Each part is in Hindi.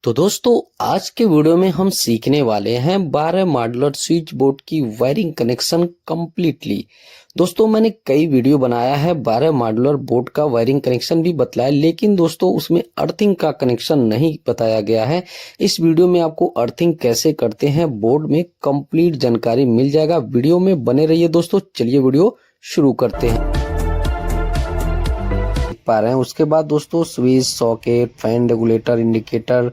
तो दोस्तों आज के वीडियो में हम सीखने वाले हैं 12 मॉड्यूलर स्विच बोर्ड की वायरिंग कनेक्शन कंप्लीटली। दोस्तों मैंने कई वीडियो बनाया है 12 मॉड्यूलर बोर्ड का वायरिंग कनेक्शन भी बतलाया, लेकिन दोस्तों उसमें अर्थिंग का कनेक्शन नहीं बताया गया है। इस वीडियो में आपको अर्थिंग कैसे करते हैं बोर्ड में कंप्लीट जानकारी मिल जाएगा। वीडियो में बने रहिए दोस्तों। चलिए वीडियो शुरू करते हैं। पा रहे हैं उसके बाद दोस्तों switch, socket, fan regulator, indicator,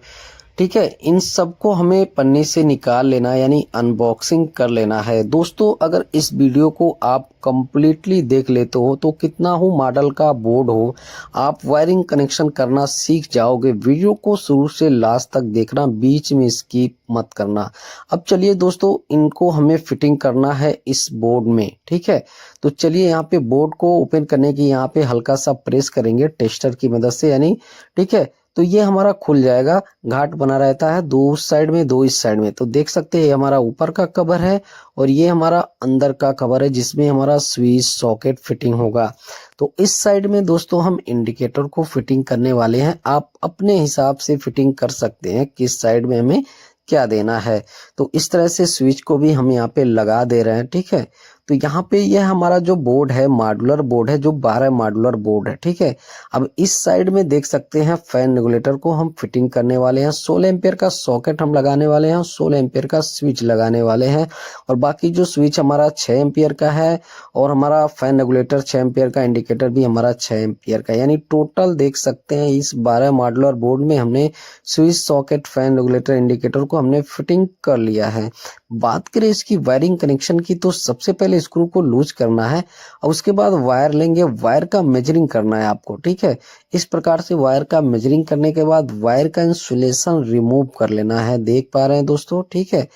ठीक है, इन सबको हमें पन्नी से निकाल लेना है, यानी अनबॉक्सिंग कर लेना है। दोस्तों अगर इस वीडियो को आप कंप्लीटली देख लेते हो तो कितना हो मॉडल का बोर्ड हो, आप वायरिंग कनेक्शन करना सीख जाओगे। वीडियो को शुरू से लास्ट तक देखना, बीच में स्किप मत करना। अब चलिए दोस्तों इनको हमें फिटिंग करना है इस बोर्ड में, ठीक है। तो चलिए यहाँ पे बोर्ड को ओपन करने की यहाँ पे हल्का सा प्रेस करेंगे टेस्टर की मदद से, यानी ठीक है। तो ये हमारा खुल जाएगा। घाट बना रहता है, दो उस साइड में दो इस साइड में। तो देख सकते हैं ये हमारा ऊपर का कवर है और ये हमारा अंदर का कवर है जिसमें हमारा स्विच सॉकेट फिटिंग होगा। तो इस साइड में दोस्तों हम इंडिकेटर को फिटिंग करने वाले हैं। आप अपने हिसाब से फिटिंग कर सकते हैं किस साइड में हमें क्या देना है। तो इस तरह से स्विच को भी हम यहाँ पे लगा दे रहे हैं, ठीक है। तो यहाँ पे यह हमारा जो बोर्ड है मॉड्यूलर बोर्ड है, जो 12 मॉड्यूलर बोर्ड है, ठीक है। अब इस साइड में देख सकते हैं फैन रेगुलेटर को हम फिटिंग करने वाले हैं। 16 एम्पियर का सॉकेट हम लगाने वाले हैं, 16 एम्पियर का स्विच लगाने वाले हैं। और बाकी जो स्विच हमारा 6 एम्पियर का है और हमारा फैन रेगुलेटर 6 एम्पियर का, इंडिकेटर भी हमारा 6 एम्पियर का। यानी टोटल देख सकते हैं इस 12 मॉड्यूलर बोर्ड में हमने switch, socket, fan regulator, indicator को हमने फिटिंग कर लिया है। बात करें इसकी वायरिंग कनेक्शन की, तो सबसे पहले स्क्रू को लूज करना है और उसके बाद वायर लेंगे। वायर का मेजरिंग करना है आपको, ठीक है। इस प्रकार से वायर का मेजरिंग करने के बाद वायर का इंसुलेशन रिमूव कर लेना है। देख पा रहे हैं दोस्तों, ठीक है।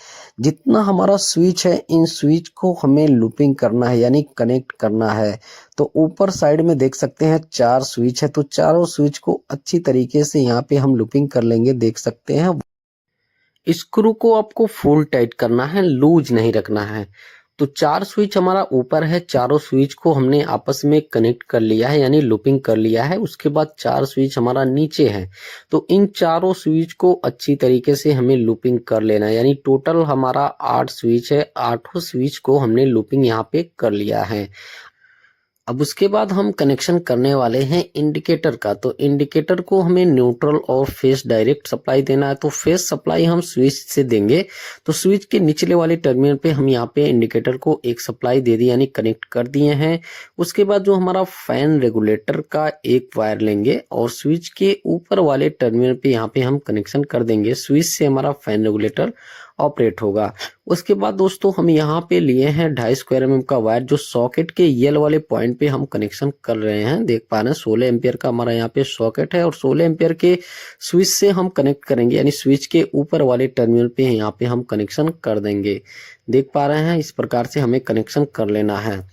जितना हमारा स्विच है इन स्विच को हमें लूपिंग करना है, यानी कनेक्ट करना है। तो ऊपर साइड में देख सकते हैं 4 स्विच है, तो चारों स्विच को अच्छी तरीके से यहाँ पे हम लूपिंग कर लेंगे। देख सकते हैं स्क्रू को आपको फुल टाइट करना है, लूज नहीं रखना है। तो 4 स्विच हमारा ऊपर है, चारों स्विच को हमने आपस में कनेक्ट कर लिया है, यानी लूपिंग कर लिया है। उसके बाद 4 स्विच हमारा नीचे है। तो इन चारों स्विच को अच्छी तरीके से हमें लूपिंग कर लेना है, यानी टोटल हमारा 8 स्विच है। 8 स्विच को हमने लूपिंग यहाँ पे कर लिया है। अब उसके बाद हम कनेक्शन करने वाले हैं इंडिकेटर का। तो इंडिकेटर को हमें न्यूट्रल और फेस डायरेक्ट सप्लाई देना है। तो फेस सप्लाई हम स्विच से देंगे। तो स्विच के निचले वाले टर्मिनल पे हम यहाँ पे इंडिकेटर को एक सप्लाई दे दी, यानी कनेक्ट कर दिए हैं। उसके बाद जो हमारा फैन रेगुलेटर का एक वायर लेंगे और स्विच के ऊपर वाले टर्मिनल पे यहाँ पे हम कनेक्शन कर देंगे। स्विच से हमारा फैन रेगुलेटर ऑपरेट होगा। उसके बाद दोस्तों हम यहाँ पे लिए हैं 2.5 स्क्वायर mm का वायर, जो सॉकेट के यल वाले पॉइंट पे हम कनेक्शन कर रहे हैं। देख पा रहे हैं 16 एम्पियर का हमारा यहाँ पे सॉकेट है और 16 एम्पियर के स्विच से हम कनेक्ट करेंगे, यानी स्विच के ऊपर वाले टर्मिनल पे यहाँ पे हम कनेक्शन कर देंगे। देख पा रहे हैं इस प्रकार से हमें कनेक्शन कर लेना है।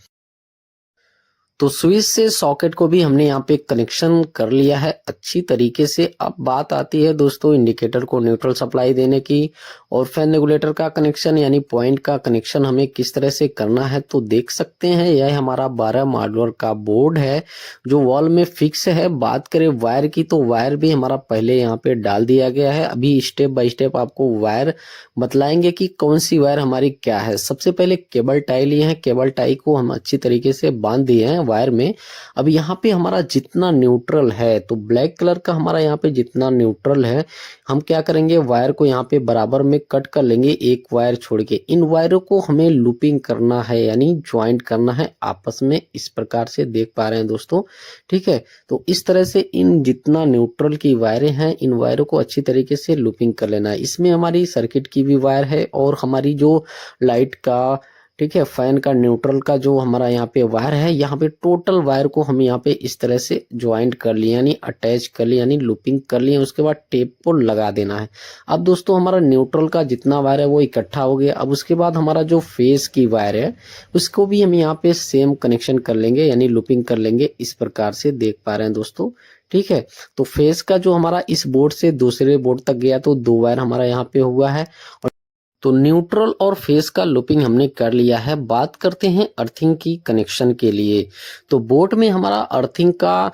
तो स्विच से सॉकेट को भी हमने यहाँ पे कनेक्शन कर लिया है अच्छी तरीके से। अब बात आती है दोस्तों इंडिकेटर को न्यूट्रल सप्लाई देने की और फैन रेगुलेटर का कनेक्शन, यानी पॉइंट का कनेक्शन हमें किस तरह से करना है। तो देख सकते हैं यह हमारा 12 मॉड्यूलर का बोर्ड है जो वॉल में फिक्स है। बात करें वायर की, तो वायर भी हमारा पहले यहाँ पे डाल दिया गया है। अभी स्टेप बाय स्टेप आपको वायर बतलाएंगे कि कौन सी वायर हमारी क्या है। सबसे पहले केबल टाई लिए हैं, केबल टाई को हम अच्छी तरीके से बांध दिए हैं वायर में। अब यहाँ पे हमारा जितना न्यूट्रल है, तो ब्लैक कलर का हमारा यहाँ पे जितना न्यूट्रल है, हम क्या करेंगे वायर को यहाँ पे बराबर में कट कर लेंगे, एक वायर छोड़ के। इन वायरों को हमें लूपिंग करना है, यानी ज्वाइंट करना है आपस में। इस प्रकार से देख पा रहे हैं दोस्तों, ठीक है। तो इस तरह से इन जितना न्यूट्रल की वायरें हैं, इन वायरों को अच्छी तरीके से लूपिंग कर लेना है। इसमें हमारी सर्किट की भी वायर है और हमारी जो लाइट का, ठीक है, फैन का, न्यूट्रल का जो हमारा यहाँ पे वायर है, यहाँ पे टोटल वायर को हम यहाँ पे इस तरह से ज्वाइंट कर लिए, यानी अटैच कर लिए, यानी लूपिंग कर लिए। उसके बाद टेप को लगा देना है। अब दोस्तों हमारा न्यूट्रल का जितना वायर है वो इकट्ठा हो गया। अब उसके बाद हमारा जो फेस की वायर है उसको भी हम यहाँ पे सेम कनेक्शन कर लेंगे, यानी लूपिंग कर लेंगे। इस प्रकार से देख पा रहे हैं दोस्तों, ठीक है। तो फेस का जो हमारा इस बोर्ड से दूसरे बोर्ड तक गया, तो 2 वायर हमारा यहाँ पे हुआ है। तो न्यूट्रल और फेस का लूपिंग हमने कर लिया है। बात करते हैं अर्थिंग की कनेक्शन के लिए। तो बोर्ड में हमारा अर्थिंग का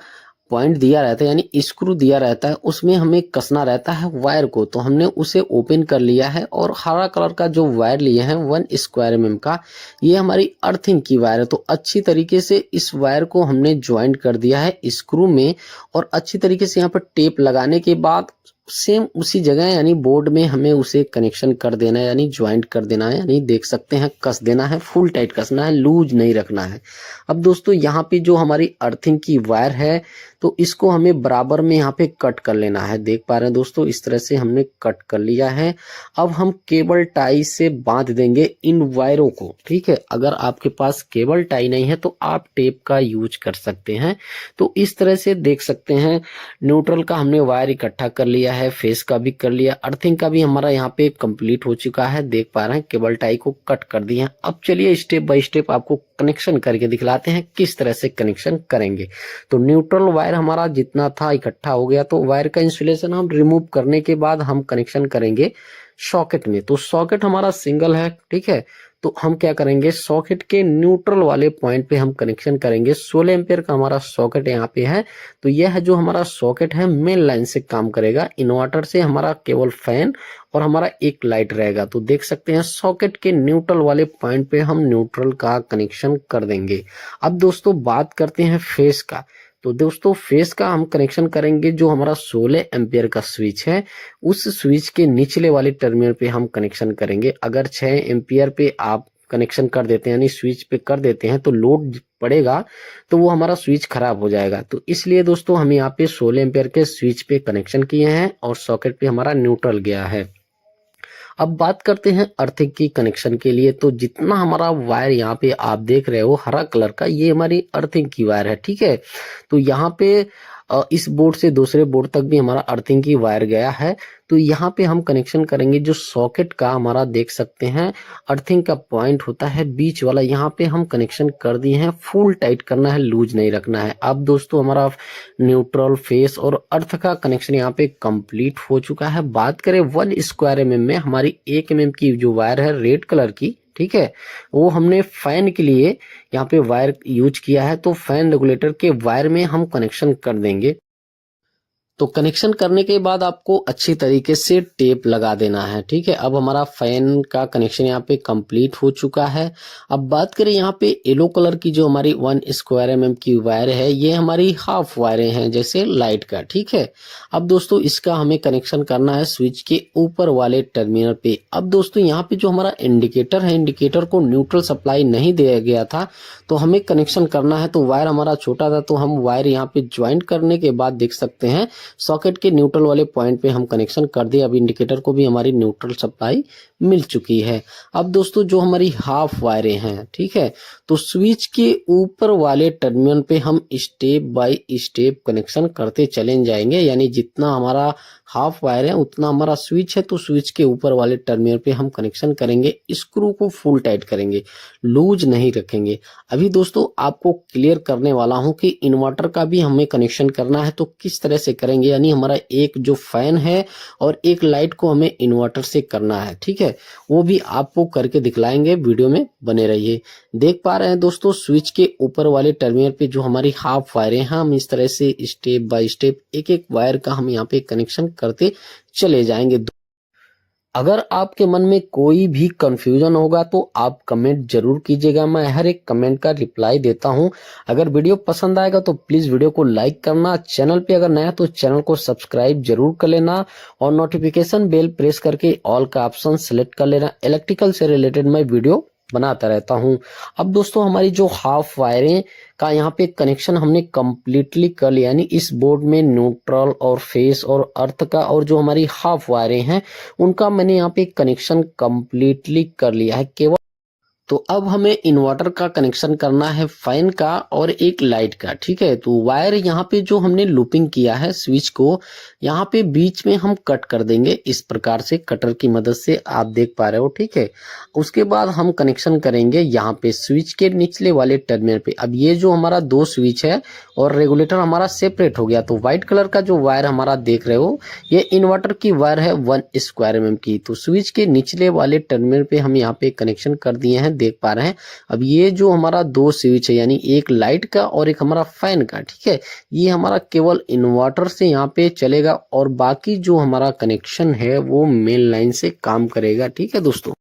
पॉइंट दिया रहता है यानी स्क्रू दिया रहता है, उसमें हमें कसना रहता है वायर को। तो हमने उसे ओपन कर लिया है और हरा कलर का जो वायर लिए हैं 1 स्क्वायर mm का, ये हमारी अर्थिंग की वायर है। तो अच्छी तरीके से इस वायर को हमने ज्वाइंट कर दिया है स्क्रू में, और अच्छी तरीके से यहाँ पर टेप लगाने के बाद सेम उसी जगह यानी बोर्ड में हमें उसे कनेक्शन कर देना है, यानी ज्वाइंट कर देना है, यानी देख सकते हैं कस देना है, फुल टाइट कसना है, लूज नहीं रखना है। अब दोस्तों यहाँ पे जो हमारी अर्थिंग की वायर है तो इसको हमें बराबर में यहाँ पे कट कर लेना है। देख पा रहे हैं दोस्तों, इस तरह से हमने कट कर लिया है। अब हम केबल टाई से बांध देंगे इन वायरों को, ठीक है। अगर आपके पास केबल टाई नहीं है तो आप टेप का यूज कर सकते हैं। तो इस तरह से देख सकते हैं न्यूट्रल का हमने वायर इकट्ठा कर लिया है, फेस का भी कर लिया, अर्थिंग का भी हमारा यहाँ पे कंप्लीट हो चुका है। देख पा रहे हैं केबल टाई को कट कर दिए हैं। अब चलिए स्टेप बाय स्टेप आपको कनेक्शन करके दिखलाते हैं किस तरह से कनेक्शन करेंगे। तो न्यूट्रल वायर हमारा जितना था इकट्ठा हो गया, तो वायर का इंसुलेशन हम रिमूव करने के बाद हम कनेक्शन करेंगे सॉकेट में। तो सॉकेट हमारा सिंगल है, ठीक है। तो हम क्या करेंगे, सॉकेट के न्यूट्रल वाले पॉइंट पे हम कनेक्शन करेंगे। 16 एम्पियर का हमारा सॉकेट यहाँ पे है। तो यह जो हमारा सॉकेट है मेन लाइन से काम करेगा। इन्वर्टर से हमारा केवल फैन और हमारा एक लाइट रहेगा। तो देख सकते हैं सॉकेट के न्यूट्रल वाले पॉइंट पे हम न्यूट्रल का कनेक्शन कर देंगे। अब दोस्तों बात करते हैं फेस का। तो दोस्तों फेस का हम कनेक्शन करेंगे जो हमारा 16 एम्पियर का स्विच है, उस स्विच के निचले वाले टर्मिनल पे हम कनेक्शन करेंगे। अगर 6 एम्पियर पे आप कनेक्शन कर देते हैं यानी स्विच पे कर देते हैं तो लोड पड़ेगा तो वो हमारा स्विच खराब हो जाएगा। तो इसलिए दोस्तों हम यहाँ पे 16 एम्पियर के स्विच पे कनेक्शन किए हैं और सॉकेट पे हमारा न्यूट्रल गया है। अब बात करते हैं अर्थिंग की कनेक्शन के लिए। तो जितना हमारा वायर यहाँ पे आप देख रहे हो हरा कलर का, ये हमारी अर्थिंग की वायर है, ठीक है। तो यहाँ पे इस बोर्ड से दूसरे बोर्ड तक भी हमारा अर्थिंग की वायर गया है। तो यहाँ पे हम कनेक्शन करेंगे जो सॉकेट का हमारा देख सकते हैं अर्थिंग का पॉइंट होता है बीच वाला, यहाँ पे हम कनेक्शन कर दिए हैं। फुल टाइट करना है, लूज नहीं रखना है। अब दोस्तों हमारा न्यूट्रल, फेस और अर्थ का कनेक्शन यहाँ पे कंप्लीट हो चुका है। बात करें 1 स्क्वायर mm में, हमारी 1 mm की जो वायर है रेड कलर की, ठीक है, वो हमने फैन के लिए यहाँ पे वायर यूज किया है। तो फैन रेगुलेटर के वायर में हम कनेक्शन कर देंगे। तो कनेक्शन करने के बाद आपको अच्छी तरीके से टेप लगा देना है, ठीक है। अब हमारा फैन का कनेक्शन यहाँ पे कंप्लीट हो चुका है। अब बात करें यहाँ पे येलो कलर की जो हमारी 1 स्क्वायर mm की वायर है, ये हमारी हाफ वायरें हैं जैसे लाइट का, ठीक है। अब दोस्तों इसका हमें कनेक्शन करना है स्विच के ऊपर वाले टर्मिनल पे। अब दोस्तों यहाँ पे जो हमारा इंडिकेटर है, इंडिकेटर को न्यूट्रल सप्लाई नहीं दिया गया था तो हमें कनेक्शन करना है। तो वायर हमारा छोटा था तो हम वायर यहाँ पे ज्वाइंट करने के बाद देख सकते हैं सॉकेट के न्यूट्रल वाले पॉइंट पे हम कनेक्शन कर दिए। अब इंडिकेटर को भी हमारी न्यूट्रल सप्लाई मिल चुकी है। अब दोस्तों जो हमारी हाफ वायरें हैं, ठीक है, तो स्विच के ऊपर वाले टर्मिनल पे हम स्टेप बाय स्टेप कनेक्शन करते चले जाएंगे। यानी जितना हमारा हाफ वायर है उतना हमारा स्विच है, तो स्विच के ऊपर वाले टर्मिनल पे हम कनेक्शन करेंगे। स्क्रू को फुल टाइट करेंगे, लूज नहीं रखेंगे। अभी दोस्तों आपको क्लियर करने वाला हूं कि इन्वर्टर का भी हमें कनेक्शन करना है तो किस तरह से करेंगे। यानी हमारा एक जो फैन है और एक लाइट को हमें इन्वर्टर से करना है, ठीक है, वो भी आपको करके दिखलाएंगे। वीडियो में बने रहिए। देख पा रहे हैं दोस्तों स्विच के ऊपर वाले टर्मिनल पे जो हमारी हाफ वायरें हैं, हम इस तरह से स्टेप बाय स्टेप एक एक वायर का हम यहाँ पे कनेक्शन करते चले जाएंगे। अगर आपके मन में कोई भी कंफ्यूजन होगा तो आप कमेंट जरूर कीजिएगा, मैं हर एक कमेंट का रिप्लाई देता हूं। अगर वीडियो पसंद आएगा तो प्लीज वीडियो को लाइक करना, चैनल पे अगर नया तो चैनल को सब्सक्राइब जरूर कर लेना और नोटिफिकेशन बेल प्रेस करके ऑल का ऑप्शन सेलेक्ट कर लेना। इलेक्ट्रिकल से रिलेटेड मैं वीडियो बनाता रहता हूं। अब दोस्तों हमारी जो हाफ वायरें का यहाँ पे कनेक्शन हमने कंप्लीटली कर लिया, यानी इस बोर्ड में न्यूट्रल और फेस और अर्थ का और जो हमारी हाफ वायरें हैं उनका मैंने यहाँ पे कनेक्शन कंप्लीटली कर लिया है केवल। तो अब हमें इन्वर्टर का कनेक्शन करना है, फैन का और एक लाइट का, ठीक है। तो वायर यहाँ पे जो हमने लूपिंग किया है स्विच को यहाँ पे बीच में हम कट कर देंगे इस प्रकार से कटर की मदद से, आप देख पा रहे हो, ठीक है। उसके बाद हम कनेक्शन करेंगे यहाँ पे स्विच के निचले वाले टर्मिनल पे। अब ये जो हमारा 2 स्विच है और रेगुलेटर हमारा सेपरेट हो गया। तो व्हाइट कलर का जो वायर हमारा देख रहे हो ये इन्वर्टर की वायर है 1 स्क्वायर mm की। तो स्विच के निचले वाले टर्मिनल पे हम यहाँ पे कनेक्शन कर दिए हैं। देख पा रहे हैं। अब ये जो हमारा 2 स्विच है यानी एक लाइट का और एक हमारा फैन का, ठीक है, ये हमारा केवल इन्वर्टर से यहाँ पे चलेगा और बाकी जो हमारा कनेक्शन है वो मेन लाइन से काम करेगा। ठीक है दोस्तों,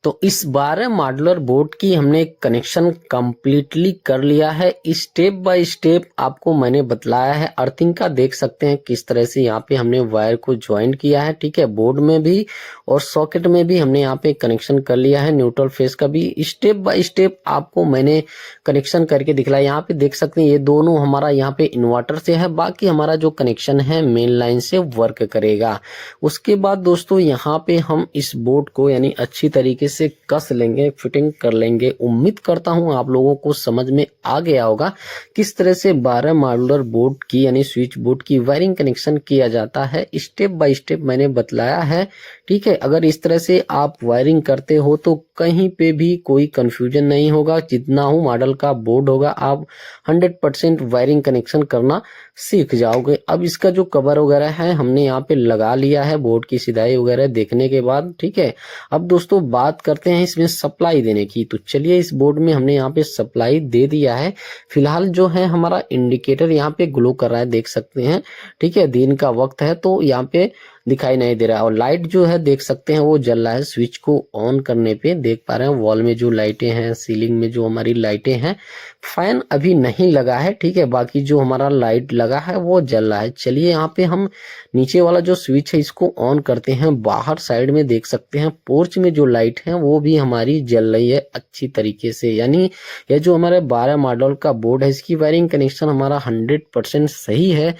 तो इस 12 मॉड्यूलर बोर्ड की हमने कनेक्शन कंप्लीटली कर लिया है। स्टेप बाय स्टेप आपको मैंने बतलाया है। अर्थिंग का देख सकते हैं किस तरह से यहाँ पे हमने वायर को ज्वाइन किया है। ठीक है, बोर्ड में भी और सॉकेट में भी हमने यहाँ पे कनेक्शन कर लिया है। न्यूट्रल फेस का भी स्टेप बाय स्टेप आपको मैंने कनेक्शन करके दिखलाया। यहाँ पे देख सकते हैं ये दोनों हमारा यहाँ पे इन्वर्टर से है, बाकी हमारा जो कनेक्शन है मेन लाइन से वर्क करेगा। उसके बाद दोस्तों यहाँ पे हम इस बोर्ड को यानी अच्छी तरीके से कस लेंगे, फिटिंग कर लेंगे। उम्मीद करता हूं आप लोगों को समझ में आ गया होगा किस तरह से 12 मॉड्यूलर बोर्ड की यानी स्विच बोर्ड की वायरिंग कनेक्शन किया जाता है। स्टेप बाय स्टेप मैंने बतलाया है। ठीक है, अगर इस तरह से आप वायरिंग करते हो तो कहीं पे भी कोई कंफ्यूजन नहीं होगा। जितना हो मॉडल का बोर्ड होगा आप 100% वायरिंग कनेक्शन करना सीख जाओगे। अब इसका जो कवर वगैरह है हमने यहाँ पे लगा लिया है बोर्ड की सिधाई वगैरह देखने के बाद। ठीक है, अब दोस्तों बात करते हैं इसमें सप्लाई देने की। तो चलिए इस बोर्ड में हमने यहाँ पे सप्लाई दे दिया है। फिलहाल जो है हमारा इंडिकेटर यहाँ पे ग्लो कर रहा है, देख सकते हैं। ठीक है, दिन का वक्त है तो यहाँ पे दिखाई नहीं दे रहा है और लाइट जो है देख सकते हैं वो जल रहा है। स्विच को ऑन करने पे देख पा रहे हैं वॉल में जो लाइटें हैं, सीलिंग में जो हमारी लाइटें हैं। फैन अभी नहीं लगा है, ठीक है, बाकी जो हमारा लाइट लगा है वो जल रहा है। चलिए यहाँ पे हम नीचे वाला जो स्विच है इसको ऑन करते हैं। बाहर साइड में देख सकते हैं पोर्च में जो लाइट है वो भी हमारी जल रही है अच्छी तरीके से। यानी ये जो हमारे 12 मॉडल का बोर्ड है इसकी वायरिंग कनेक्शन हमारा 100% सही है।